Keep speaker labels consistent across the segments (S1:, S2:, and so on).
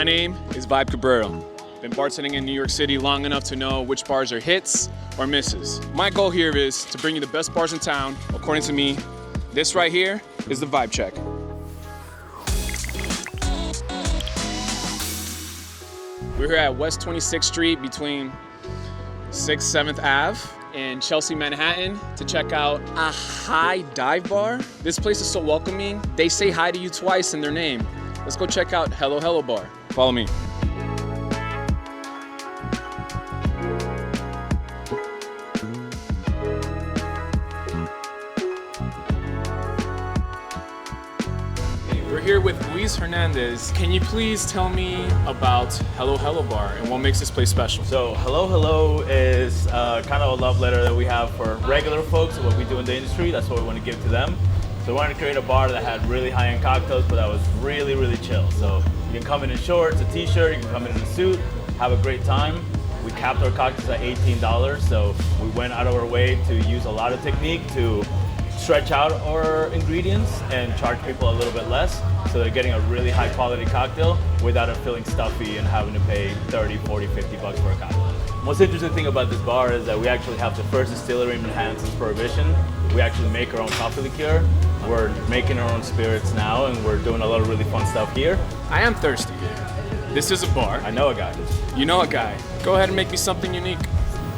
S1: My name is Vibe Cabrera. Been bartending in New York City long enough to know which bars are hits or misses. My goal here is to bring you the best bars in town. According to me, this right here is the vibe check. We're here at West 26th Street between 6th, 7th Ave in Chelsea, Manhattan to check out a high dive bar. This place is so welcoming. They say hi to you twice in their name. Let's go check out Hello Hello Bar. Follow me. We're here with Luis Hernandez. Can you please tell me about Hello Hello Bar and what makes this place special?
S2: So Hello Hello is kind of a love letter that we have for regular folks, what we do in the industry. That's what we want to give to them. So we wanted to create a bar that had really high-end cocktails, but that was really, really chill. So you can come in shorts, a t-shirt, you can come in a suit, have a great time. We capped our cocktails at $18, so we went out of our way to use a lot of technique to stretch out our ingredients and charge people a little bit less, so they're getting a really high quality cocktail without it feeling stuffy and having to pay 30, 40, 50 bucks for a cocktail. Most interesting thing about this bar is that we actually have the first distillery in Manhattan since Prohibition. We actually make our own coffee liqueur. We're making our own spirits now, and we're doing a lot of really fun stuff here.
S1: I am thirsty. This is a bar.
S2: I know a guy.
S1: You know a guy. Go ahead and make me something unique.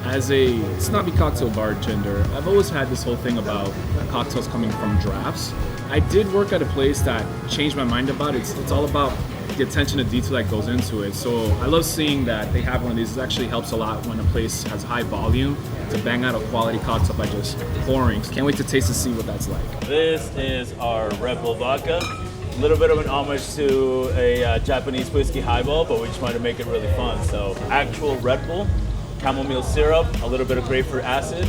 S3: As a snobby cocktail bartender, I've always had this whole thing about cocktails coming from drafts. I did work at a place that changed my mind about it. It's all about the attention to detail that goes into it. So I love seeing that they have one of these. It actually helps a lot when a place has high volume to bang out a quality cocktail by just pouring. Can't wait to taste and see what that's like.
S2: This is our Redbull vodka. A little bit of an homage to a Japanese whiskey highball, but we just wanted to make it really fun. So actual Redbull, chamomile syrup, a little bit of grapefruit acid,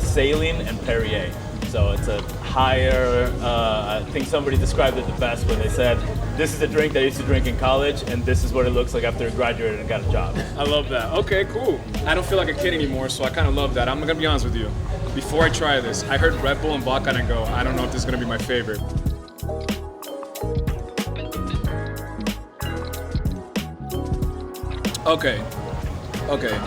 S2: saline, and Perrier. So it's a higher, I think somebody described it the best when they said, this is the drink that I used to drink in college, and this is what it looks like after I graduated and got a job.
S1: I love that. Okay, cool. I don't feel like a kid anymore, so I kind of love that. I'm gonna be honest with you. Before I try this, I heard Red Bull and vodka and go, I don't know if this is gonna be my favorite. Okay,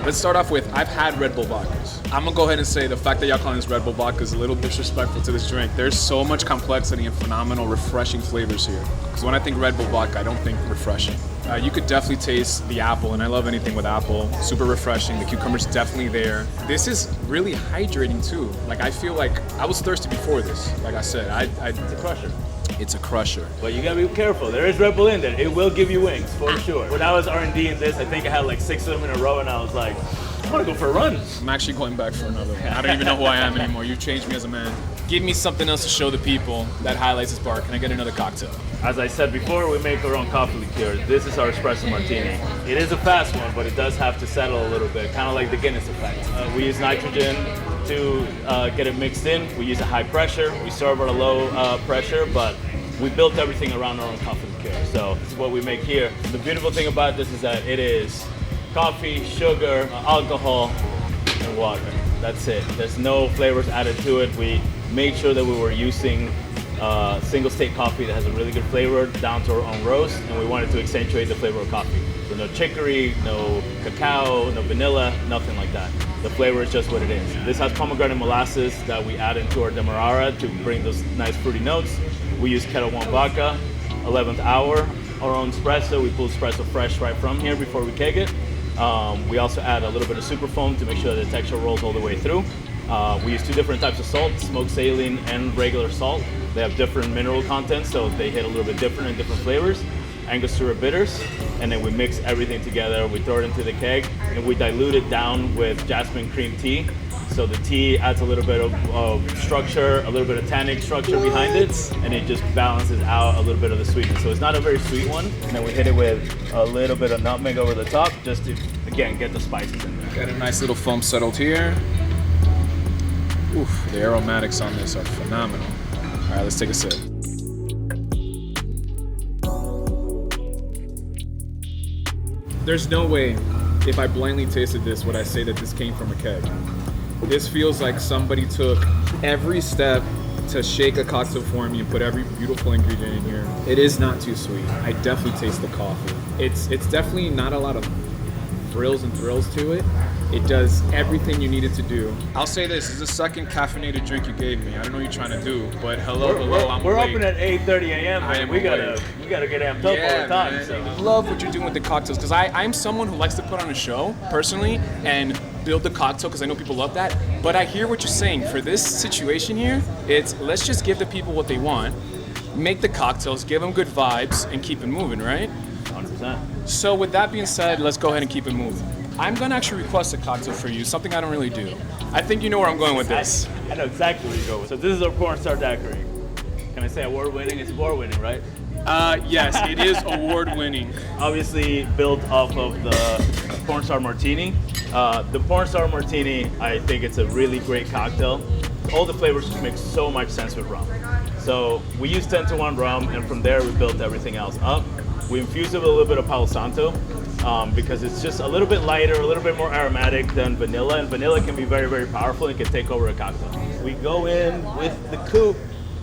S1: let's start off with, I've had Red Bull vodkas. I'm gonna go ahead and say the fact that y'all calling this Red Bull vodka is a little disrespectful to this drink. There's so much complexity and phenomenal, refreshing flavors here. Because when I think Red Bull vodka, I don't think refreshing. You could definitely taste the apple, and I love anything with apple. Super refreshing, the cucumber's definitely there. This is really hydrating too. Like, I feel like I was thirsty before this. Like I said,
S2: It's a crusher.
S1: It's a crusher.
S2: But you gotta be careful. There is Red Bull in there. It will give you wings, for sure. When I was R&D in this, I think I had like 6 of them in a row, and I was like, I wanna go for a run.
S1: I'm actually going back for another. I don't even know who I am anymore. You've changed me as a man. Give me something else to show the people that highlights this bar. Can I get another cocktail?
S2: As I said before, we make our own coffee liqueur. This is our Espresso Martini. It is a fast one, but it does have to settle a little bit, kind of like the Guinness effect. We use nitrogen to get it mixed in. We use a high pressure. We serve at a low pressure, but we built everything around our own coffee liqueur. So this is what we make here. The beautiful thing about this is that it is coffee, sugar, alcohol, and water. That's it. There's no flavors added to it. We made sure that we were using single state coffee that has a really good flavor down to our own roast, and we wanted to accentuate the flavor of coffee. So no chicory, no cacao, no vanilla, nothing like that. The flavor is just what it is. This has pomegranate molasses that we add into our demerara to bring those nice fruity notes. We use Kettle One vodka, 11th hour, our own espresso. We pull espresso fresh right from here before we keg it. We also add a little bit of super foam to make sure that the texture rolls all the way through. We use 2 different types of salt, smoked saline and regular salt. They have different mineral contents, so they hit a little bit different in different flavors. Angostura bitters, and then we mix everything together. We throw it into the keg, and we dilute it down with jasmine cream tea. So the tea adds a little bit of structure, a little bit of tannic structure behind it, and it just balances out a little bit of the sweetness. So it's not a very sweet one. And then we hit it with a little bit of nutmeg over the top, just to, again, get the spices in there.
S1: Got a nice little foam settled here. Oof, the aromatics on this are phenomenal. All right, let's take a sip. There's no way, if I blindly tasted this, would I say that this came from a keg. This feels like somebody took every step to shake a cocktail for me and put every beautiful ingredient in here. It is not too sweet. I definitely taste the coffee.
S3: It's definitely not a lot of frills and thrills to it. It does everything you need it to do.
S1: I'll say this is the second caffeinated drink you gave me. I don't know what you're trying to do, but hello, I'm
S2: we're
S1: awake.
S2: open at 8:30 a.m.
S1: I
S2: man.
S1: am
S2: we gotta get amped up all the time.
S1: Man.
S2: So.
S1: I love what you're doing with the cocktails because I'm someone who likes to put on a show personally and build the cocktail because I know people love that. But I hear what you're saying. For this situation here, it's let's just give the people what they want, make the cocktails, give them good vibes, and keep it moving, right?
S2: 100%.
S1: So with that being said, let's go ahead and keep it moving. I'm gonna actually request a cocktail for you, something I don't really do. I think you know where I'm going with this.
S2: I know exactly where you're going. So this is our porn star daiquiri. Can I say award-winning? It's award-winning, right?
S1: Yes, it is award-winning.
S2: Obviously built off of the porn star martini. The porn star martini, I think it's a really great cocktail. All the flavors just make so much sense with rum. So we use 10-to-1 rum, and from there we built everything else up. We infused it with a little bit of Palo Santo because it's just a little bit lighter, a little bit more aromatic than vanilla, and vanilla can be very, very powerful and can take over a cocktail. We go in with the coupe,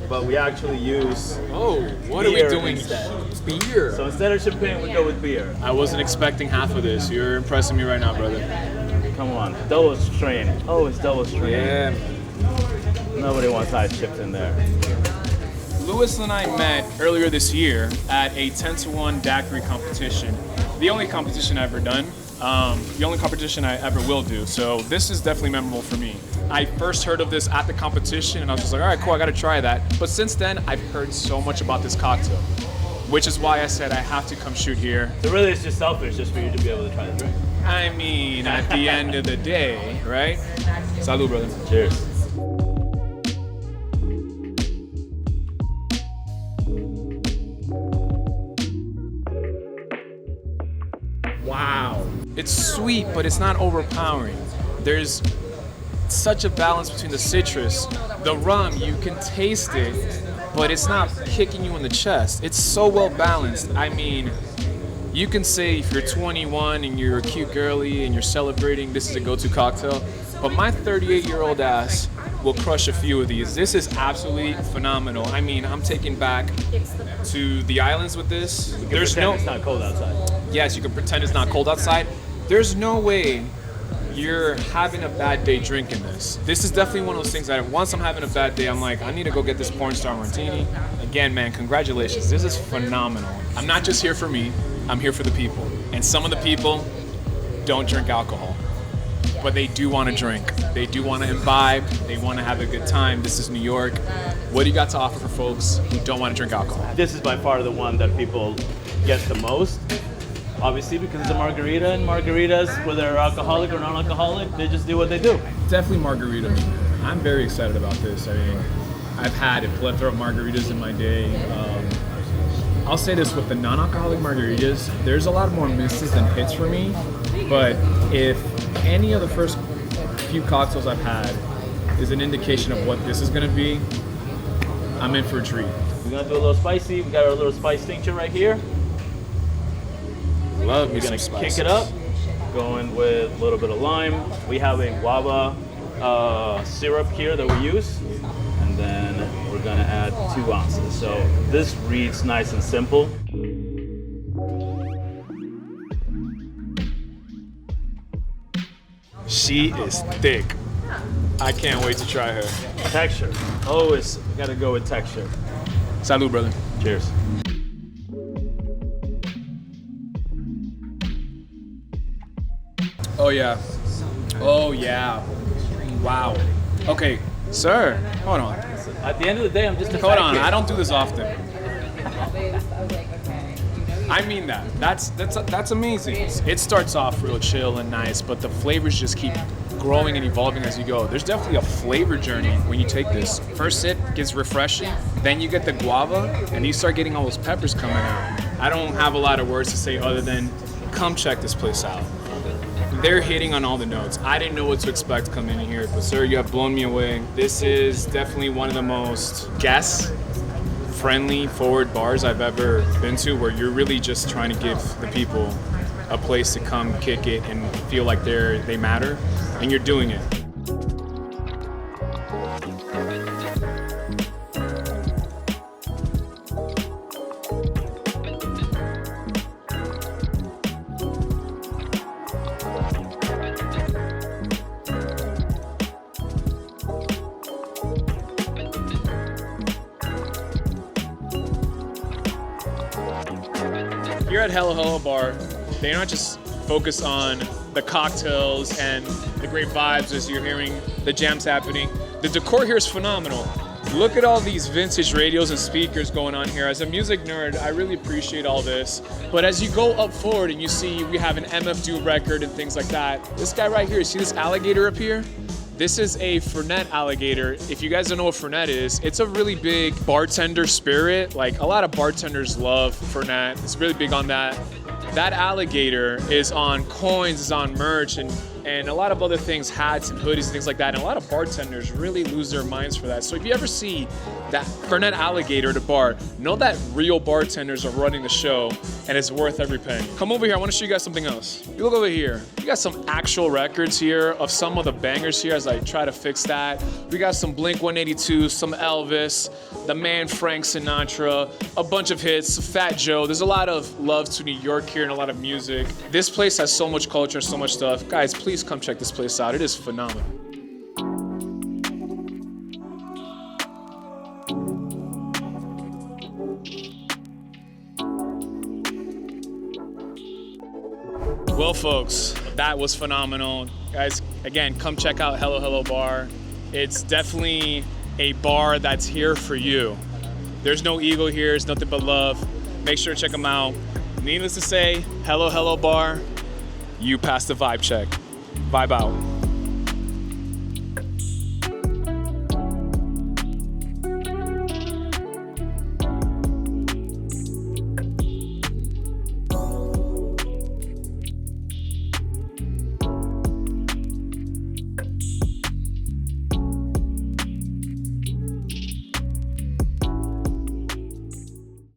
S2: but we actually use
S1: What are we
S2: beer
S1: doing?
S2: instead.
S1: Beer.
S2: So instead of champagne, we go with beer.
S1: I wasn't expecting half of this. You're impressing me right now, brother.
S2: Come on, double strain. Oh, it's double strain.
S1: Yeah.
S2: Nobody wants ice chips in there.
S1: Louis and I met earlier this year at a 10-to-1 daiquiri competition. The only competition I've ever done. The only competition I ever will do. So this is definitely memorable for me. I first heard of this at the competition and I was just like, all right, cool, I gotta try that. But since then, I've heard so much about this cocktail, which is why I said I have to come shoot here.
S2: So really it's just selfish just for you to be able to try the drink.
S1: I mean, at the end of the day, right? Salud, brother.
S2: Cheers.
S1: Wow. It's sweet, but it's not overpowering. There's such a balance between the citrus. The rum, you can taste it, but it's not kicking you in the chest. It's so well balanced. I mean, you can say if you're 21 and you're a cute girly and you're celebrating, this is a go-to cocktail. But my 38-year-old ass will crush a few of these. This is absolutely phenomenal. I mean, I'm taken back to the islands with this.
S2: It's not cold outside.
S1: Yes, you can pretend it's not cold outside. There's no way you're having a bad day drinking this. This is definitely one of those things that once I'm having a bad day, I'm like, I need to go get this porn star martini. Again, man, congratulations. This is phenomenal. I'm not just here for me, I'm here for the people. And some of the people don't drink alcohol, but they do want to drink. They do want to imbibe. They want to have a good time. This is New York. What do you got to offer for folks who don't want to drink alcohol?
S2: This is by far the one that people get the most. Obviously, because it's a margarita, and margaritas, whether they're alcoholic or non-alcoholic, they just do what they do.
S3: Definitely margarita. I'm very excited about this. I mean, I've had a plethora of margaritas in my day. I'll say this with the non-alcoholic margaritas, there's a lot more misses than hits for me. But if any of the first few cocktails I've had is an indication of what this is going to be, I'm in for a treat.
S2: We're gonna do a little spicy. We got our little spice tincture right here.
S1: Love me
S2: We're gonna
S1: some
S2: kick
S1: spices.
S2: it up, going with a little bit of lime. We have a guava syrup here that we use, and then we're gonna add 2 ounces. So this reads nice and simple.
S1: She is thick. I can't wait to try her.
S2: Texture, always gotta go with texture.
S1: Salud, brother.
S2: Cheers.
S1: Oh yeah. Oh yeah. Wow. Okay, sir. Hold on.
S2: At the end of the day, I'm just a
S1: Hold
S2: fat
S1: on.
S2: kid.
S1: I don't do this often. I mean that. That's amazing. It starts off real chill and nice, but the flavors just keep growing and evolving as you go. There's definitely a flavor journey when you take this. First sip gets refreshing, then you get the guava, and you start getting all those peppers coming out. I don't have a lot of words to say other than come check this place out. They're hitting on all the notes. I didn't know what to expect coming in here, but sir, you have blown me away. This is definitely one of the most guest-friendly, forward bars I've ever been to, where you're really just trying to give the people a place to come kick it and feel like they matter, and you're doing it. here at Hello Hello Bar, they're not just focused on the cocktails and the great vibes as you're hearing the jams happening. The decor here is phenomenal. Look at all these vintage radios and speakers going on here. As a music nerd, I really appreciate all this. But as you go up forward and you see we have an MF Doom record and things like that, this guy right here, see this alligator up here? This is a Fernet alligator. If you guys don't know what Fernet is, it's a really big bartender spirit. Like a lot of bartenders love Fernet. It's really big on that. That alligator is on coins, is on merch, and a lot of other things, hats and hoodies and things like that. And a lot of bartenders really lose their minds for that. So if you ever see that Fernet alligator at a bar, know that real bartenders are running the show and it's worth every penny. Come over here, I wanna show you guys something else. You look over here. We got some actual records here of some of the bangers here as I try to fix that. We got some Blink-182, some Elvis, the man Frank Sinatra, a bunch of hits, Fat Joe. There's a lot of love to New York here and a lot of music. This place has so much culture, so much stuff. Guys, please come check this place out. It is phenomenal. Well, folks, that was phenomenal. Guys, again, come check out Hello Hello Bar. It's definitely a bar that's here for you. There's no ego here, it's nothing but love. Make sure to check them out. Needless to say, Hello Hello Bar, you passed the vibe check. Vibe out.